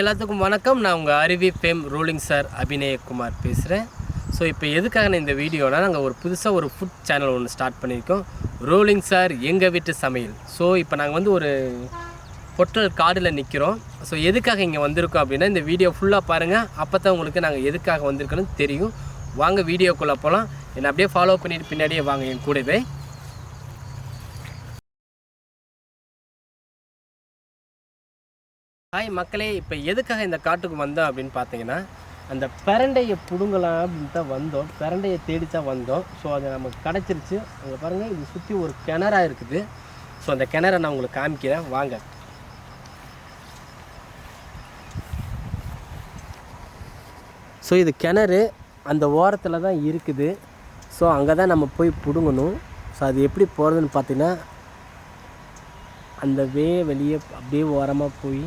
எல்லாத்துக்கும் வணக்கம். நான் உங்கள் அருவி ஃபேம் ரோலிங் சார் அபிநயகுமார் பேசுகிறேன். ஸோ இப்போ எதுக்காக நான் இந்த வீடியோனா, நாங்கள் ஒரு புதுசாக ஒரு ஃபுட் சேனல் ஒன்று ஸ்டார்ட் பண்ணியிருக்கோம், ரோலிங் சார் எங்கள் வீட்டு சமையல். ஸோ இப்போ நாங்கள் வந்து ஒரு பொட்டல் காடில் நிற்கிறோம். ஸோ எதுக்காக இங்கே வந்திருக்கோம் அப்படின்னா, இந்த வீடியோ ஃபுல்லாக பாருங்கள். அப்போ தான் உங்களுக்கு நாங்கள் எதுக்காக வந்திருக்கோன்னு தெரியும். வாங்க வீடியோக்குள்ளே போகலாம். என்னை அப்படியே ஃபாலோ பண்ணிட்டு பின்னாடியே வாங்க என் கூடவே. ஹாய் மக்களே, இப்போ எதுக்காக இந்த காட்டுக்கு வந்தோம் அப்படின்னு பார்த்தீங்கன்னா, அந்த பிரண்டையை பிடுங்கலாம் அப்படின்னு தான் வந்தோம். பிரண்டையை தேடித்தான் வந்தோம். ஸோ அது நமக்கு கிடச்சிருச்சு. அங்கே பாருங்கள், இது சுற்றி ஒரு கிணறா இருக்குது. ஸோ அந்த கிணறை நான் உங்களுக்கு காமிக்கிறேன், வாங்க. ஸோ இது கிணறு அந்த ஓரத்தில் தான் இருக்குது. ஸோ அங்கே தான் நம்ம போய் பிடுங்கணும். ஸோ அது எப்படி போகிறதுன்னு பார்த்தீங்கன்னா, அந்த வெளியே அப்படியே ஓரமாக போய்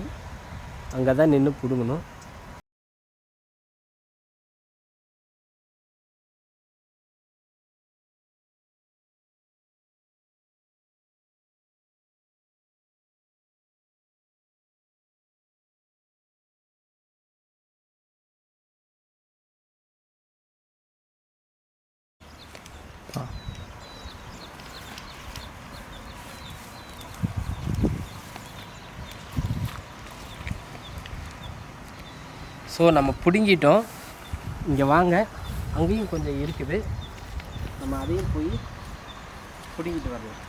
அங்கே தான் நின்று பிடுங்கணும். ஸோ நம்ம பிடுங்கிட்டோம். இங்கே வாங்க, அங்கேயும் கொஞ்சம் இருக்குது. நம்ம அதையும் போய் பிடுங்கிட்டு வரலாம்.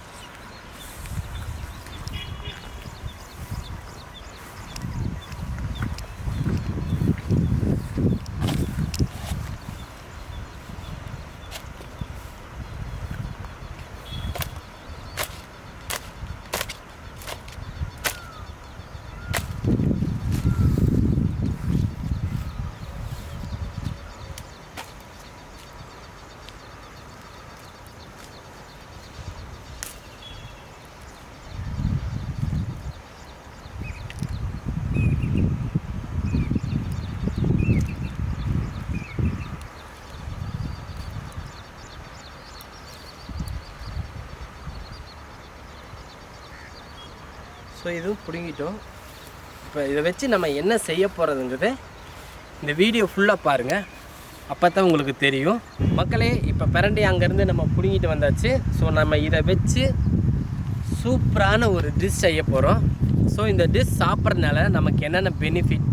ஸோ இதுவும் பிடுங்கிட்டோம். இப்போ இதை வச்சு நம்ம என்ன செய்ய போகிறதுங்கிறது இந்த வீடியோ ஃபுல்லாக பாருங்கள், அப்போ தான் உங்களுக்கு தெரியும். மக்களே, இப்போ பிரண்டையை அங்கேருந்து நம்ம பிடுங்கிட்டு வந்தாச்சு. ஸோ நம்ம இதை வச்சு சூப்பரான ஒரு டிஷ் செய்ய போகிறோம். ஸோ இந்த டிஷ் சாப்பிட்றதுனால நமக்கு என்னென்ன பெனிஃபிட்,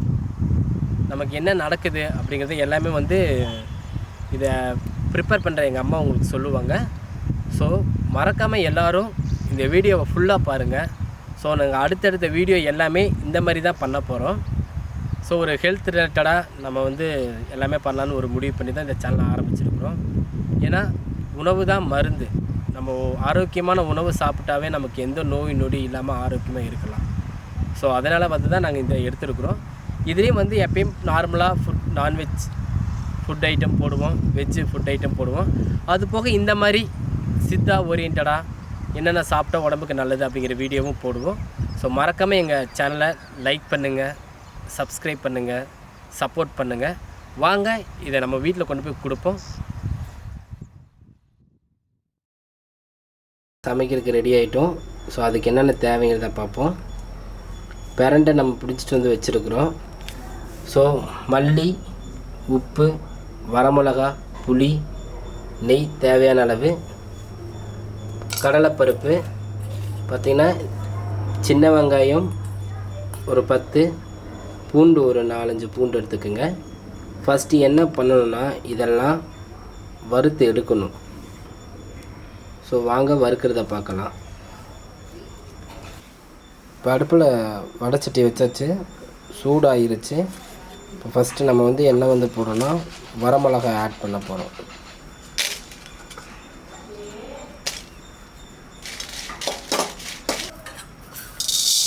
நமக்கு என்ன நடக்குது அப்படிங்கிறது எல்லாமே வந்து இதை ப்ரிப்பேர் பண்ணுற எங்கள் அம்மா உங்களுக்கு சொல்லுவாங்க. ஸோ மறக்காமல் எல்லோரும் இந்த வீடியோவை ஃபுல்லாக பாருங்கள். ஸோ நாங்கள் அடுத்தடுத்த வீடியோ எல்லாமே இந்த மாதிரி தான் பண்ண போகிறோம். ஸோ ஒரு ஹெல்த் ரிலேட்டடாக நம்ம வந்து எல்லாமே பண்ணலான்னு ஒரு முடிவு பண்ணி தான் இந்த சேனலை ஆரம்பிச்சிருக்கிறோம். ஏன்னா உணவு தான் மருந்து. நம்ம ஆரோக்கியமான உணவு சாப்பிட்டாவே நமக்கு எந்த நோய் நொடி இல்லாமல் ஆரோக்கியமாக இருக்கலாம். ஸோ அதனால் வந்து தான் நாங்கள் இந்த எடுத்துருக்குறோம். இதுலேயும் வந்து எப்பயும் நார்மலாக நான்வெஜ் ஃபுட் ஐட்டம் போடுவோம், வெஜ்ஜு ஃபுட் ஐட்டம் போடுவோம். அது போக இந்த மாதிரி சித்தா ஓரியன்டாக என்னென்ன சாப்பிட்டா உடம்புக்கு நல்லது அப்படிங்கிற வீடியோவும் போடுவோம். ஸோ மறக்காமல் எங்கள் சேனலை லைக் பண்ணுங்கள், சப்ஸ்கிரைப் பண்ணுங்கள், சப்போர்ட் பண்ணுங்கள். வாங்க இதை நம்ம வீட்டில் கொண்டு போய் கொடுப்போம். சமைக்கிறதுக்கு ரெடி ஆகிட்டோம். ஸோ அதுக்கு என்னென்ன தேவைங்கிறத பார்ப்போம். பிரண்டை நம்ம பிடிச்சிட்டு வந்து வச்சுருக்குறோம். ஸோ மல்லி, உப்பு, வரமிளகா, புளி, நெய் தேவையான அளவு, கடலைப்பருப்பு பார்த்திங்கன்னா, சின்ன வெங்காயம் ஒரு 10, பூண்டு ஒரு 4-5 பூண்டு எடுத்துக்கோங்க. ஃபஸ்ட்டு என்ன பண்ணணுன்னா, இதெல்லாம் வறுத்து எடுக்கணும். ஸோ வாங்க வறுக்கிறத பார்க்கலாம். இப்போ அடுப்பில் வடைச்சட்டி வச்சாச்சு, சூடாகிருச்சு. இப்போ ஃபஸ்ட்டு நம்ம வந்து எண்ணெய் வந்து போடுறோன்னா, வரமிளகாய் ஆட் பண்ண போகிறோம்.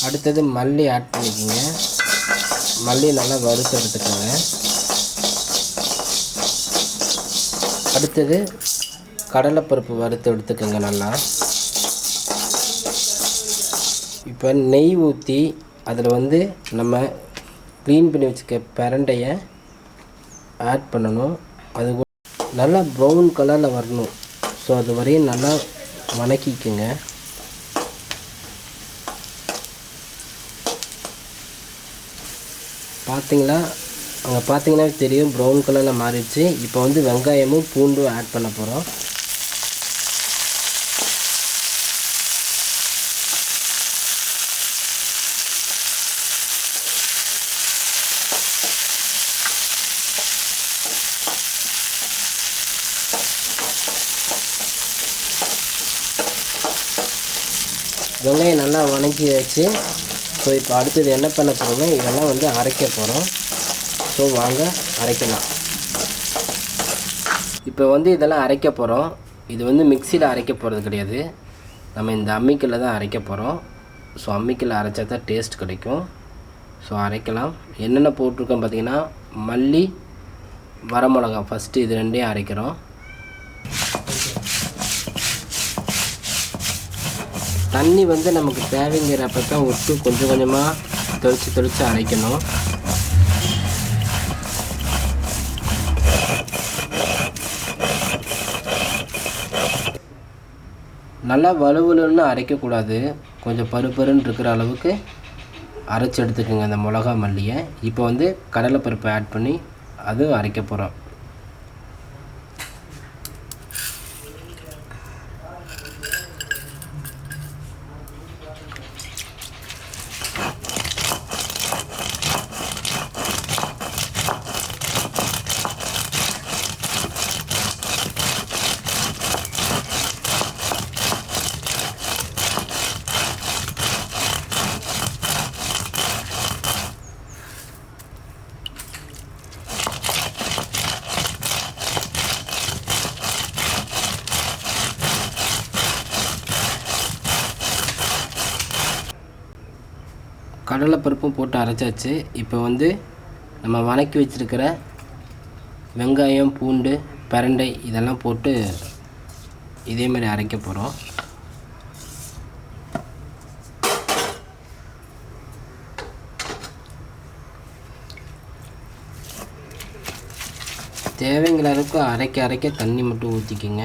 அடுத்தது மல்லி ஆட் பண்ணிக்கோங்க. மல்லி நல்லா வறுத்து எடுத்துக்கோங்க. அடுத்தது கடலைப்பருப்பு வறுத்து எடுத்துக்கோங்க நல்லா. இப்போ நெய் ஊற்றி அதில் வந்து நம்ம க்ளீன் பண்ணி வச்சுக்க பிரண்டையை ஆட் பண்ணணும். அது நல்லா ப்ரௌன் கலரில் வரணும். ஸோ அது வரையும் நல்லா வணக்கிக்குங்க. பார்த்தீங்களா, அங்கே பார்த்தீங்கன்னா தெரியும் ப்ரௌன் கலரில் மாறிடுச்சு. இப்போ வந்து வெங்காயமும் பூண்டும் ஆட் பண்ண போகிறோம். வெங்காயம் நல்லா வணங்கியாச்சு. ஸோ இப்போ அடுத்தது என்ன பண்ண போகிறோம்னா இதெல்லாம் வந்து அரைக்க போகிறோம். ஸோ வாங்க அரைக்கலாம். இப்போ வந்து இதெல்லாம் அரைக்க போகிறோம். இது வந்து மிக்சியில் அரைக்க போகிறது கிடையாது, நம்ம இந்த அம்மிக்கல்லில் தான் அரைக்க போகிறோம். ஸோ அம்மிக்கல்லில் அரைச்சா தான் டேஸ்ட் கிடைக்கும். ஸோ அரைக்கலாம். என்னென்ன போட்டிருக்கோம் பார்த்தீங்கன்னா மல்லி, வரமிளகா, ஃபஸ்ட்டு இது ரெண்டையும் அரைக்கிறோம். தண்ணி வந்து நமக்கு தேவைங்கிறப்ப தான் விட்டு கொஞ்சம் கொஞ்சமாக தெளித்து அரைக்கணும். நல்லா வலுவலுன்னு அரைக்கக்கூடாது, கொஞ்சம் பருப்பருன்னு இருக்கிற அளவுக்கு அரைச்சி எடுத்துக்கோங்க அந்த மிளகா மல்லியை. இப்போ வந்து கடலைப்பருப்பை ஆட் பண்ணி அதுவும் அரைக்க போகிறோம். கடலைப்பருப்பும் போட்டு அரைச்சாச்சு. இப்போ வந்து நம்ம வணக்கி வச்சுருக்கிற வெங்காயம், பூண்டு, பிரண்டை இதெல்லாம் போட்டு இதேமாதிரி அரைக்க போகிறோம். தேவைங்கிற அளவுக்கு அரைக்க தண்ணி மட்டும் ஊற்றிக்கிங்க.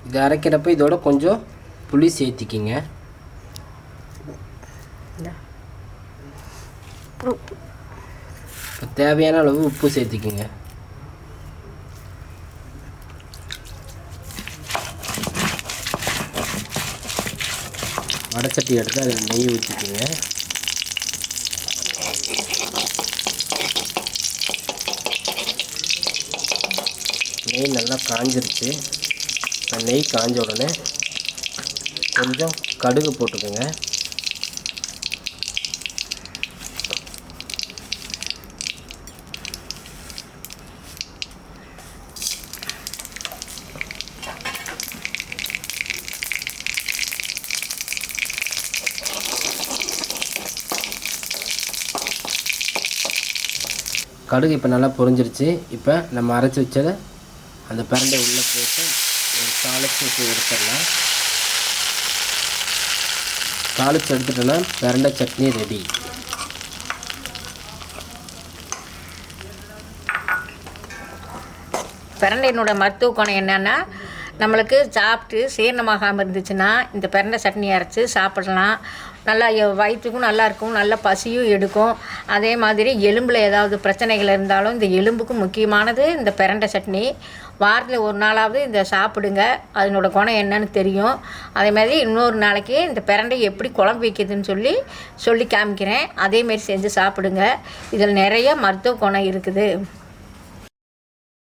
இது அரைக்கிறப்ப இதோட கொஞ்சம் புளி சேர்த்திக்கிங்க. இப்போ தேவையான அளவு உப்பு சேர்த்திக்கிங்க. வடைச்சட்டி எடுத்து அதில் நெய் ஊற்றிக்கிங்க. நெய் நல்லா காஞ்சிருச்சு. நெய் காஞ்ச உடனே கொஞ்சம் கடுகு போட்டுக்கோங்க. கடுகு இப்போ நல்லா பொரிஞ்சிருச்சு. இப்போ நம்ம அரைச்சி வச்சதை அந்த பிரண்டை உள்ளே போட்டு ஒரு தாளிச்சு ஊற்றி எடுத்துடலாம். தாளிச்சு எடுத்துட்டோன்னா பிரண்டை சட்னி ரெடி. பிரண்டையினோட மருத்துவ குணம் என்னென்னா, நம்மளுக்கு சாப்பிட்டு சீரணமாகாமல் இருந்துச்சுன்னா இந்த பிரண்டை சட்னி அரைச்சி சாப்பிடலாம். நல்லா வயிற்றுக்கும் நல்லாயிருக்கும், நல்ல பசியும் எடுக்கும். அதே மாதிரி எலும்பில் ஏதாவது பிரச்சனைகள் இருந்தாலும் இந்த எலும்புக்கும் முக்கியமானது இந்த பிரண்டை சட்னி. வாரத்தில் ஒரு நாளாவது இந்த சாப்பிடுங்க, அதனோட குணம் என்னன்னு தெரியும். அதே மாதிரி இன்னொரு நாளைக்கு இந்த பிரண்டை எப்படி குழம்பு வைக்கிறதுன்னு சொல்லி காமிக்கிறேன். அதேமாரி செஞ்சு சாப்பிடுங்க. இதில் நிறைய மருத்துவ குணம் இருக்குது.